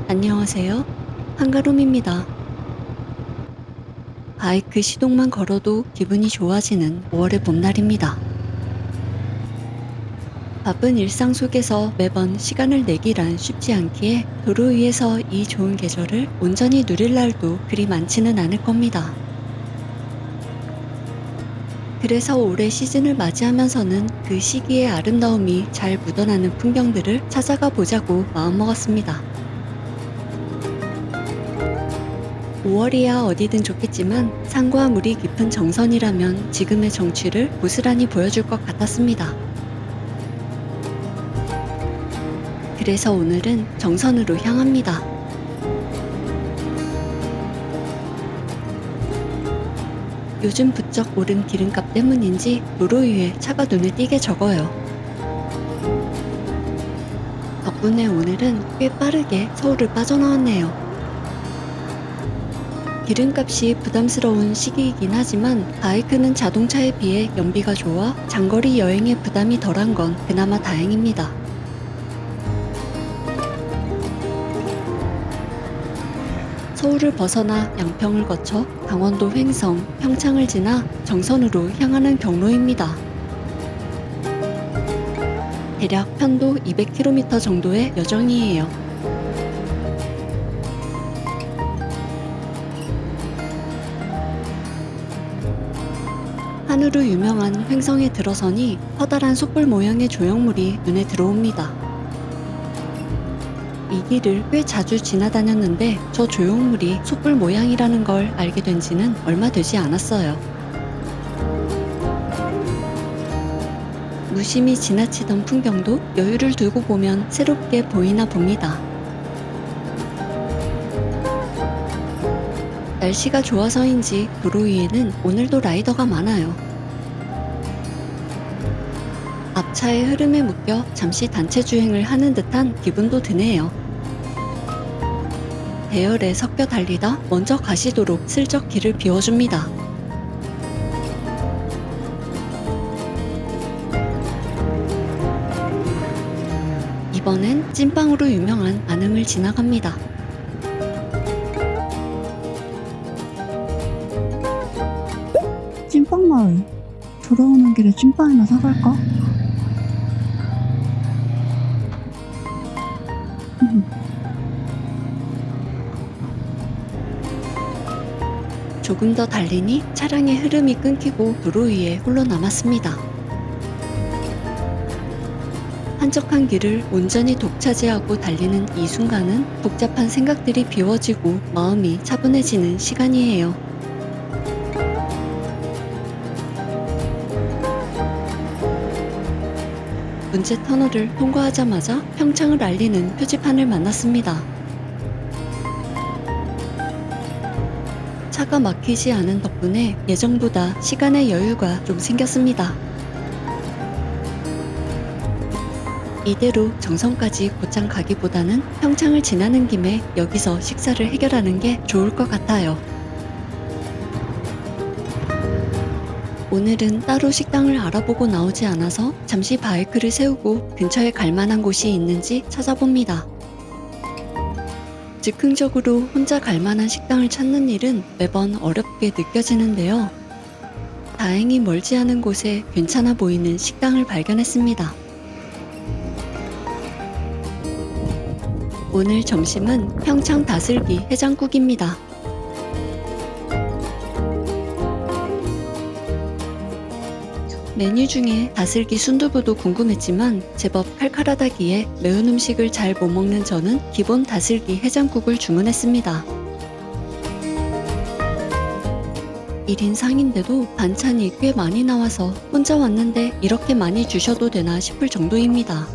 안녕하세요. 한가롬입니다. 바이크 시동만 걸어도 기분이 좋아지는 5월의 봄날입니다. 바쁜 일상 속에서 매번 시간을 내기란 쉽지 않기에 도로 위에서 이 좋은 계절을 온전히 누릴 날도 그리 많지는 않을 겁니다. 그래서 올해 시즌을 맞이하면서는 그 시기의 아름다움이 잘 묻어나는 풍경들을 찾아가 보자고 마음먹었습니다. 5월이야 어디든 좋겠지만 산과 물이 깊은 정선이라면 지금의 정취를 고스란히 보여줄 것 같았습니다. 그래서 오늘은 정선으로 향합니다. 요즘 부쩍 오른 기름값 때문인지 도로 위에 차가 눈에 띄게 적어요. 덕분에 오늘은 꽤 빠르게 서울을 빠져나왔네요. 기름값이 부담스러운 시기이긴 하지만 바이크는 자동차에 비해 연비가 좋아 장거리 여행에 부담이 덜한 건 그나마 다행입니다. 서울을 벗어나 양평을 거쳐 강원도 횡성, 평창을 지나 정선으로 향하는 경로입니다. 대략 편도 200km 정도의 여정이에요. 한우로 유명한 횡성에 들어서니 커다란 숯불 모양의 조형물이 눈에 들어옵니다. 이 길을 꽤 자주 지나다녔는데 저 조형물이 숯불 모양이라는 걸 알게 된 지는 얼마 되지 않았어요. 무심히 지나치던 풍경도 여유를 두고 보면 새롭게 보이나 봅니다. 날씨가 좋아서인지 도로 위에는 오늘도 라이더가 많아요. 앞차의 흐름에 묶여 잠시 단체 주행을 하는 듯한 기분도 드네요. 대열에 섞여 달리다 먼저 가시도록 슬쩍 길을 비워줍니다. 이번엔 찐빵으로 유명한 안흥을 지나갑니다. 찐빵 마을. 돌아오는 길에 찐빵이나 사갈까? 조금 더 달리니 차량의 흐름이 끊기고 도로 위에 홀로 남았습니다. 한적한 길을 온전히 독차지하고 달리는 이 순간은 복잡한 생각들이 비워지고 마음이 차분해지는 시간이에요. 문제 터널을 통과하자마자 평창을 알리는 표지판을 만났습니다. 차가 막히지 않은 덕분에 예정보다 시간의 여유가 좀 생겼습니다. 이대로 정선까지 곧장 가기보다는 평창을 지나는 김에 여기서 식사를 해결하는 게 좋을 것 같아요. 오늘은 따로 식당을 알아보고 나오지 않아서 잠시 바이크를 세우고 근처에 갈 만한 곳이 있는지 찾아봅니다. 즉흥적으로 혼자 갈 만한 식당을 찾는 일은 매번 어렵게 느껴지는데요. 다행히 멀지 않은 곳에 괜찮아 보이는 식당을 발견했습니다. 오늘 점심은 평창 다슬기 해장국입니다. 메뉴 중에 다슬기 순두부도 궁금했지만 제법 칼칼하다기에 매운 음식을 잘 못 먹는 저는 기본 다슬기 해장국을 주문했습니다. 1인 상인데도 반찬이 꽤 많이 나와서 혼자 왔는데 이렇게 많이 주셔도 되나 싶을 정도입니다.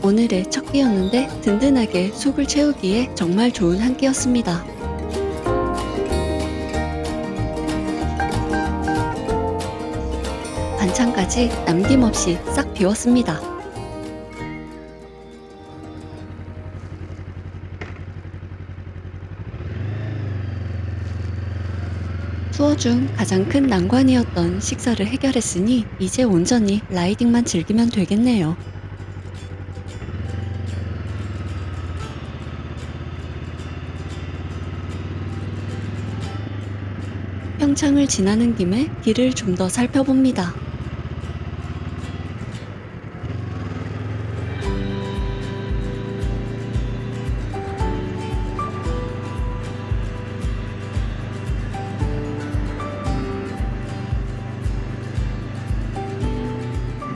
오늘의 첫 끼였는데 든든하게 속을 채우기에 정말 좋은 한 끼였습니다. 반찬까지 남김없이 싹 비웠습니다. 투어 중 가장 큰 난관이었던 식사를 해결했으니 이제 온전히 라이딩만 즐기면 되겠네요. 평창을 지나는 김에 길을 좀 더 살펴봅니다.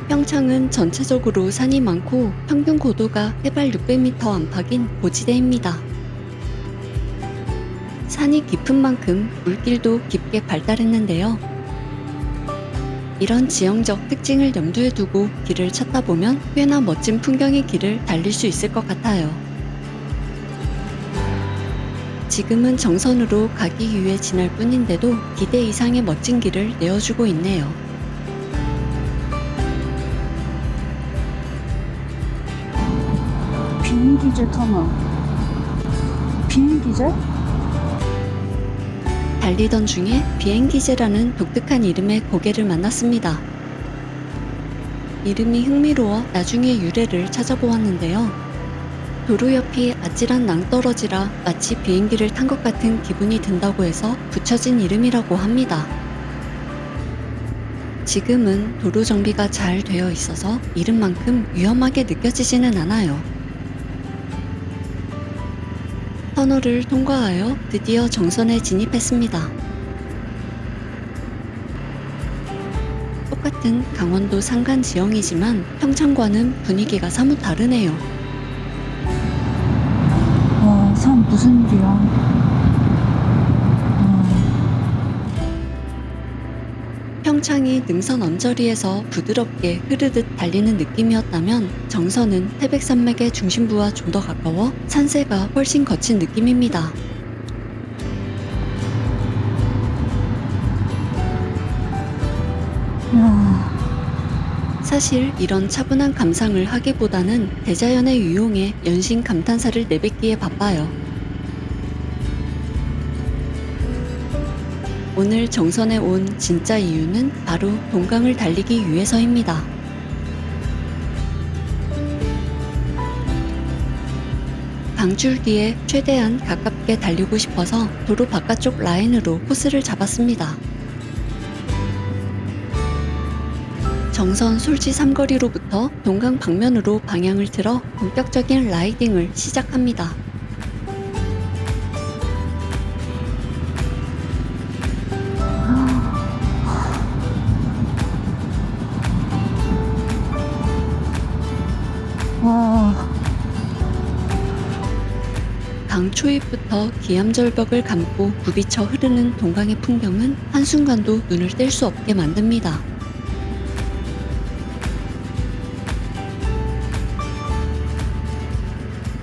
평창은 전체적으로 산이 많고 평균 고도가 해발 600m 안팎인 고지대입니다. 산이 깊은 만큼 물길도 깊게 발달했는데요. 이런 지형적 특징을 염두에 두고 길을 찾다 보면 꽤나 멋진 풍경의 길을 달릴 수 있을 것 같아요. 지금은 정선으로 가기 위해 지날 뿐인데도 기대 이상의 멋진 길을 내어주고 있네요. 비행기제 터널. 비행기제? 달리던 중에 비행기제라는 독특한 이름의 고개를 만났습니다. 이름이 흥미로워 나중에 유래를 찾아보았는데요. 도로 옆이 아찔한 낭떠러지라 마치 비행기를 탄 것 같은 기분이 든다고 해서 붙여진 이름이라고 합니다. 지금은 도로 정비가 잘 되어 있어서 이름만큼 위험하게 느껴지지는 않아요. 터널을 통과하여 드디어 정선에 진입했습니다. 똑같은 강원도 산간 지형이지만 평창과는 분위기가 사뭇 다르네요. 와, 산 무슨 일이야. 평창이 능선 언저리에서 부드럽게 흐르듯 달리는 느낌이었다면 정선은 태백산맥의 중심부와 좀 더 가까워 산세가 훨씬 거친 느낌입니다. 사실 이런 차분한 감상을 하기보다는 대자연의 유용에 연신 감탄사를 내뱉기에 바빠요. 오늘 정선에 온 진짜 이유는 바로 동강을 달리기 위해서입니다. 강줄기에 최대한 가깝게 달리고 싶어서 도로 바깥쪽 라인으로 코스를 잡았습니다. 정선 솔지 삼거리로부터 동강 방면으로 방향을 틀어 본격적인 라이딩을 시작합니다. 와, 강 초입부터 기암절벽을 감고 부비쳐 흐르는 동강의 풍경은 한순간도 눈을 뗄 수 없게 만듭니다.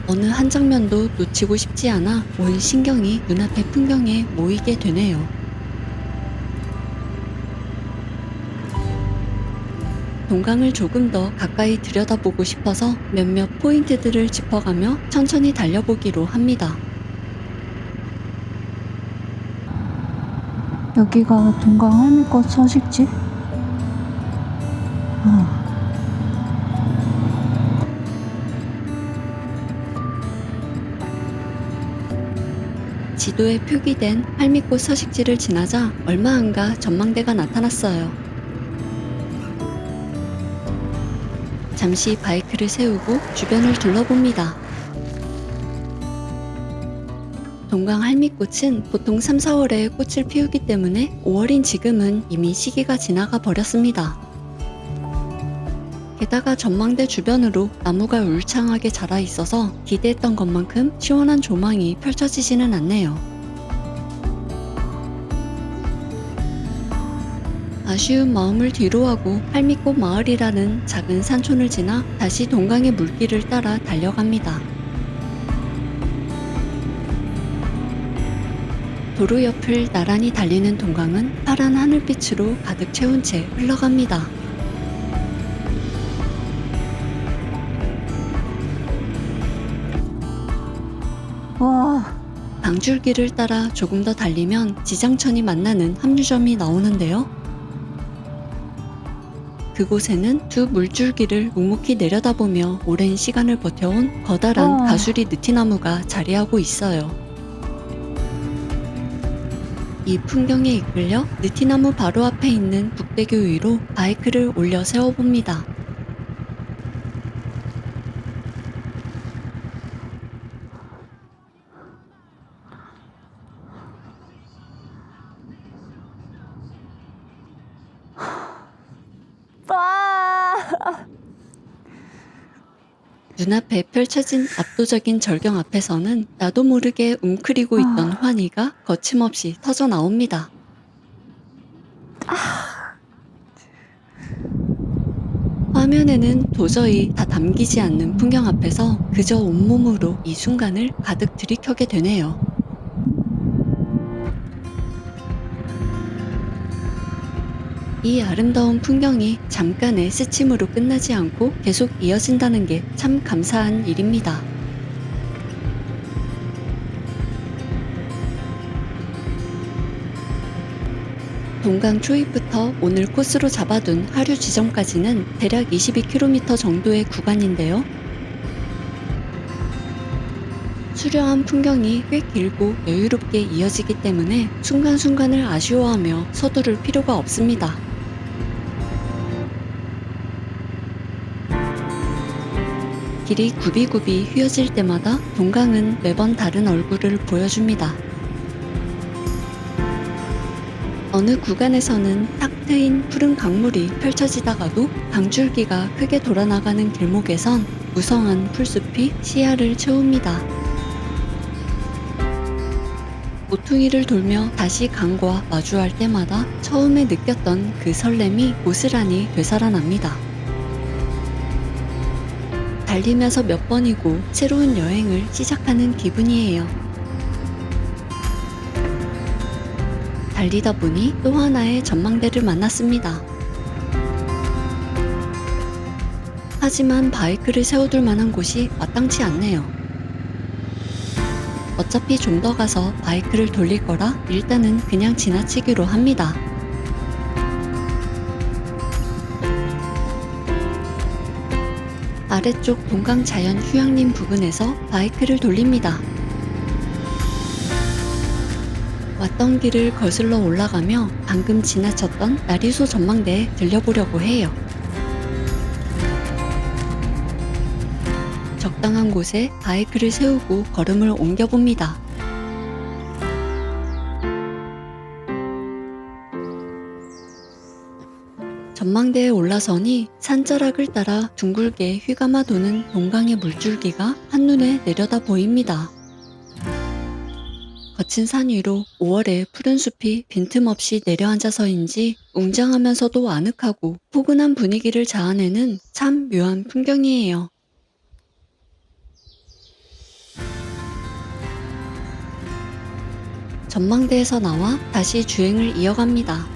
어느 한 장면도 놓치고 싶지 않아 온 신경이 눈앞의 풍경에 모이게 되네요. 동강을 조금 더 가까이 들여다보고 싶어서 몇몇 포인트들을 짚어가며 천천히 달려보기로 합니다. 여기가 동강 할미꽃 서식지? 지도에 표기된 할미꽃 서식지를 지나자 얼마 안가 전망대가 나타났어요. 잠시 바이크를 세우고 주변을 둘러봅니다. 동강 할미꽃은 보통 3, 4월에 꽃을 피우기 때문에 5월인 지금은 이미 시기가 지나가 버렸습니다. 게다가 전망대 주변으로 나무가 울창하게 자라 있어서 기대했던 것만큼 시원한 조망이 펼쳐지지는 않네요. 아쉬운 마음을 뒤로하고 할미꽃 마을이라는 작은 산촌을 지나 다시 동강의 물길을 따라 달려갑니다. 도로 옆을 나란히 달리는 동강은 파란 하늘빛으로 가득 채운 채 흘러갑니다. 와, 강줄기를 따라 조금 더 달리면 지장천이 만나는 합류점이 나오는데요. 그곳에는 두 물줄기를 묵묵히 내려다보며 오랜 시간을 버텨온 커다란 와. 가수리 느티나무가 자리하고 있어요. 이 풍경에 이끌려 느티나무 바로 앞에 있는 북대교 위로 바이크를 올려 세워봅니다. 눈앞에 펼쳐진 압도적인 절경 앞에서는 나도 모르게 웅크리고 있던 환희가 거침없이 터져 나옵니다. 화면에는 도저히 다 담기지 않는 풍경 앞에서 그저 온몸으로 이 순간을 가득 들이켜게 되네요. 이 아름다운 풍경이 잠깐의 스침으로 끝나지 않고 계속 이어진다는 게 참 감사한 일입니다. 동강 초입부터 오늘 코스로 잡아둔 하류 지점까지는 대략 22km 정도의 구간인데요. 수려한 풍경이 꽤 길고 여유롭게 이어지기 때문에 순간순간을 아쉬워하며 서두를 필요가 없습니다. 길이 굽이굽이 휘어질 때마다 동강은 매번 다른 얼굴을 보여줍니다. 어느 구간에서는 탁 트인 푸른 강물이 펼쳐지다가도 강줄기가 크게 돌아나가는 길목에선 무성한 풀숲이 시야를 채웁니다. 모퉁이를 돌며 다시 강과 마주할 때마다 처음에 느꼈던 그 설렘이 고스란히 되살아납니다. 달리면서 몇 번이고 새로운 여행을 시작하는 기분이에요. 달리다 보니 또 하나의 전망대를 만났습니다. 하지만 바이크를 세워둘 만한 곳이 마땅치 않네요. 어차피 좀 더 가서 바이크를 돌릴 거라 일단은 그냥 지나치기로 합니다. 아래쪽 동강 자연 휴양림 부근에서 바이크를 돌립니다. 왔던 길을 거슬러 올라가며 방금 지나쳤던 나리소 전망대에 들려보려고 해요. 적당한 곳에 바이크를 세우고 걸음을 옮겨봅니다. 전망대에 올라서니 산자락을 따라 둥글게 휘감아 도는 동강의 물줄기가 한눈에 내려다 보입니다. 거친 산 위로 5월의 푸른 숲이 빈틈없이 내려앉아서인지 웅장하면서도 아늑하고 포근한 분위기를 자아내는 참 묘한 풍경이에요. 전망대에서 나와 다시 주행을 이어갑니다.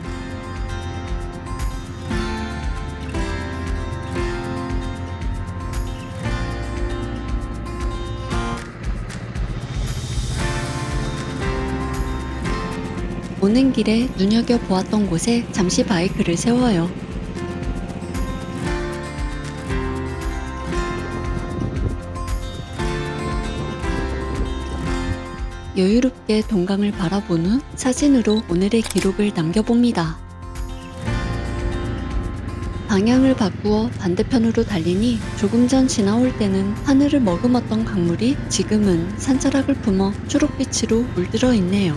오는 길에 눈여겨보았던 곳에 잠시 바이크를 세워요. 여유롭게 동강을 바라본 후 사진으로 오늘의 기록을 남겨봅니다. 방향을 바꾸어 반대편으로 달리니 조금 전 지나올 때는 하늘을 머금었던 강물이 지금은 산자락을 품어 초록빛으로 물들어 있네요.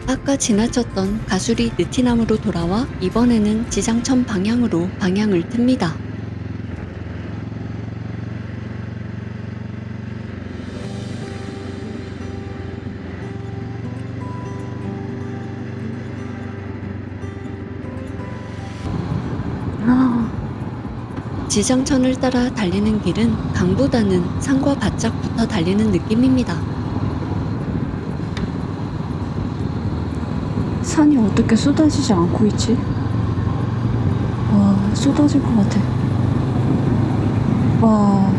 아까 지나쳤던 가수리 느티나무로 돌아와 이번에는 지장천 방향으로 방향을 틉니다. 지장천을 따라 달리는 길은 강보다는 산과 바짝 붙어 달리는 느낌입니다. 산이 어떻게 쏟아지지 않고 있지? 와, 쏟아질 것 같아. 와,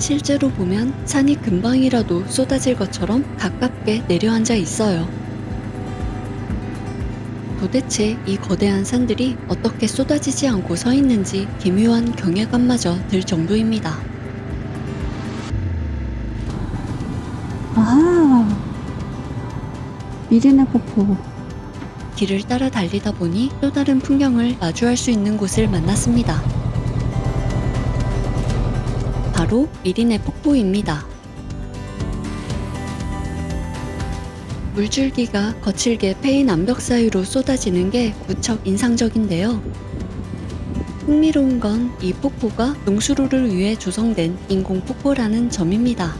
실제로 보면 산이 금방이라도 쏟아질 것처럼 가깝게 내려앉아 있어요. 도대체 이 거대한 산들이 어떻게 쏟아지지 않고 서 있는지 기묘한 경외감마저 들 정도입니다. 아하. 미리네 폭포. 길을 따라 달리다 보니 또 다른 풍경을 마주할 수 있는 곳을 만났습니다. 바로 미리네 폭포입니다. 물줄기가 거칠게 패인 암벽 사이로 쏟아지는 게 무척 인상적인데요. 흥미로운 건 이 폭포가 농수로를 위해 조성된 인공 폭포라는 점입니다.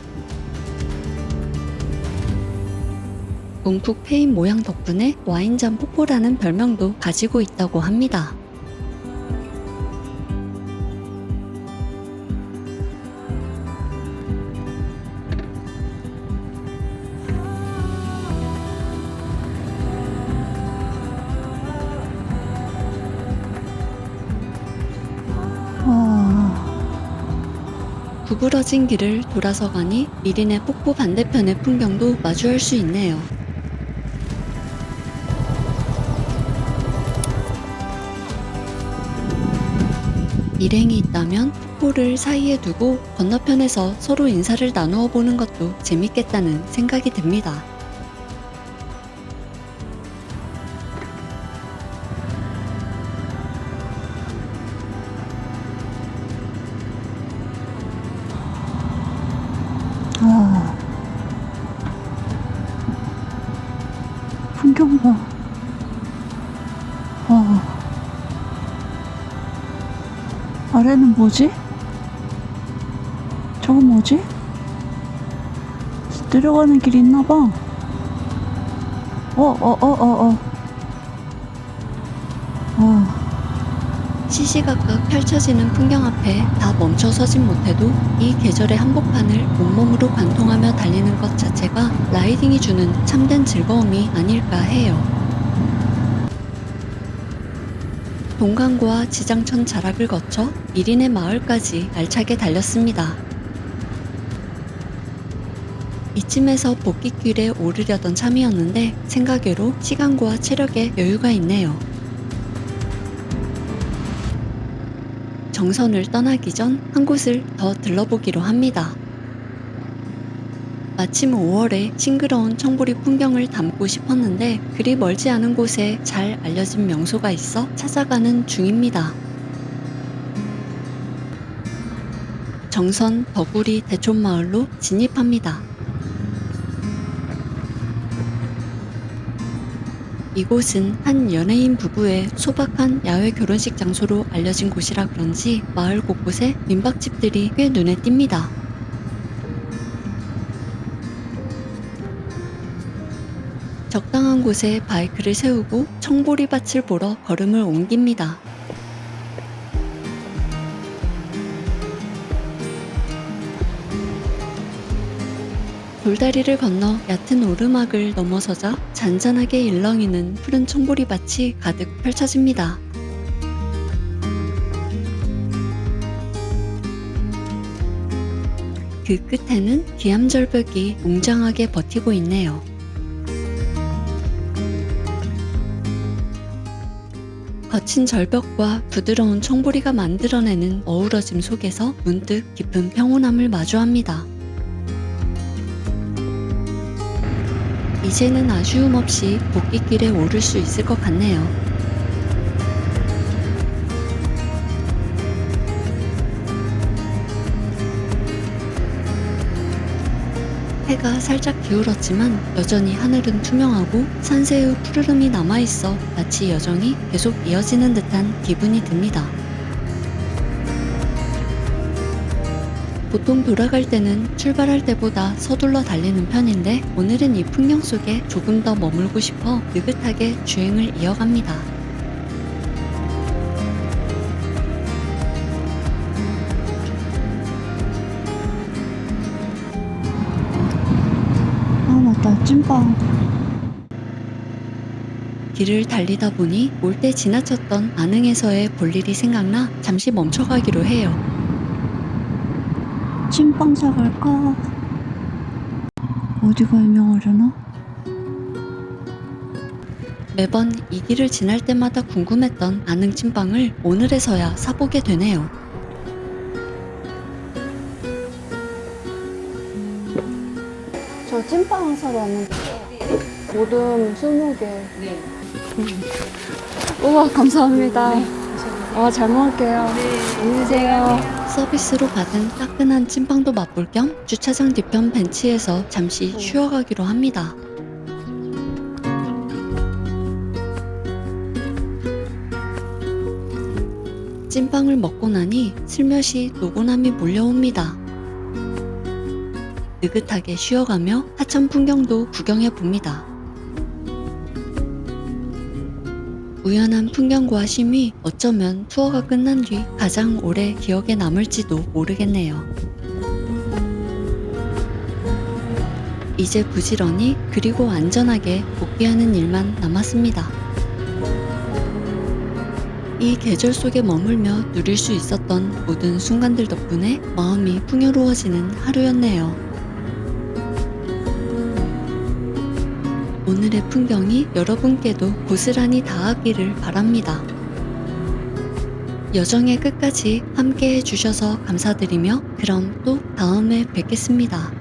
움푹 패인 모양 덕분에 와인잔 폭포라는 별명도 가지고 있다고 합니다. 와. 구부러진 길을 돌아서 가니 미리네 폭포 반대편의 풍경도 마주할 수 있네요. 일행이 있다면 폭포를 사이에 두고 건너편에서 서로 인사를 나누어 보는 것도 재밌겠다는 생각이 듭니다. 아. 풍경 봐. 아래는 뭐지? 저건 뭐지? 내려가는 길이 있나봐. 시시각각 펼쳐지는 풍경 앞에 다 멈춰서진 못해도 이 계절의 한복판을 온몸으로 관통하며 달리는 것 자체가 라이딩이 주는 참된 즐거움이 아닐까 해요. 동강과 지장천 자락을 거쳐 미리네 마을까지 알차게 달렸습니다. 이쯤에서 복귀길에 오르려던 참이었는데 생각외로 시간과 체력에 여유가 있네요. 정선을 떠나기 전 한 곳을 더 들러보기로 합니다. 마침 5월에 싱그러운 청보리 풍경을 담고 싶었는데 그리 멀지 않은 곳에 잘 알려진 명소가 있어 찾아가는 중입니다. 정선 더구리 대촌마을로 진입합니다. 이곳은 한 연예인 부부의 소박한 야외 결혼식 장소로 알려진 곳이라 그런지 마을 곳곳에 민박집들이 꽤 눈에 띕니다. 적당한 곳에 바이크를 세우고 청보리밭을 보러 걸음을 옮깁니다. 돌다리를 건너 얕은 오르막을 넘어서자 잔잔하게 일렁이는 푸른 청보리밭이 가득 펼쳐집니다. 그 끝에는 기암절벽이 웅장하게 버티고 있네요. 거친 절벽과 부드러운 청보리가 만들어내는 어우러짐 속에서 문득 깊은 평온함을 마주합니다. 이제는 아쉬움 없이 복귀길에 오를 수 있을 것 같네요. 해가 살짝 기울었지만 여전히 하늘은 투명하고 산새의 푸르름이 남아있어 마치 여정이 계속 이어지는 듯한 기분이 듭니다. 보통 돌아갈 때는 출발할 때보다 서둘러 달리는 편인데 오늘은 이 풍경 속에 조금 더 머물고 싶어 느긋하게 주행을 이어갑니다. 맞다. 찐빵. 길을 달리다 보니 올 때 지나쳤던 안흥에서의 볼일이 생각나 잠시 멈춰가기로 해요. 찐빵 사갈까? 어디가 유명하려나? 매번 이 길을 지날 때마다 궁금했던 반응 찐빵을 오늘에서야 사보게 되네요. 저 찐빵 사러 왔는데 모듬 20개. 네. 우와, 감사합니다. 잘 먹을게요. 안녕히 계세요. 서비스로 받은 따끈한 찐빵도 맛볼 겸 주차장 뒤편 벤치에서 잠시 쉬어가기로 합니다. 찐빵을 먹고 나니 슬며시 노곤함이 몰려옵니다. 느긋하게 쉬어가며 하천 풍경도 구경해 봅니다. 우연한 풍경과 쉼이 어쩌면 투어가 끝난 뒤 가장 오래 기억에 남을지도 모르겠네요. 이제 부지런히 그리고 안전하게 복귀하는 일만 남았습니다. 이 계절 속에 머물며 누릴 수 있었던 모든 순간들 덕분에 마음이 풍요로워지는 하루였네요. 오늘의 풍경이 여러분께도 고스란히 닿았기를 바랍니다. 여정의 끝까지 함께 해주셔서 감사드리며 그럼 또 다음에 뵙겠습니다.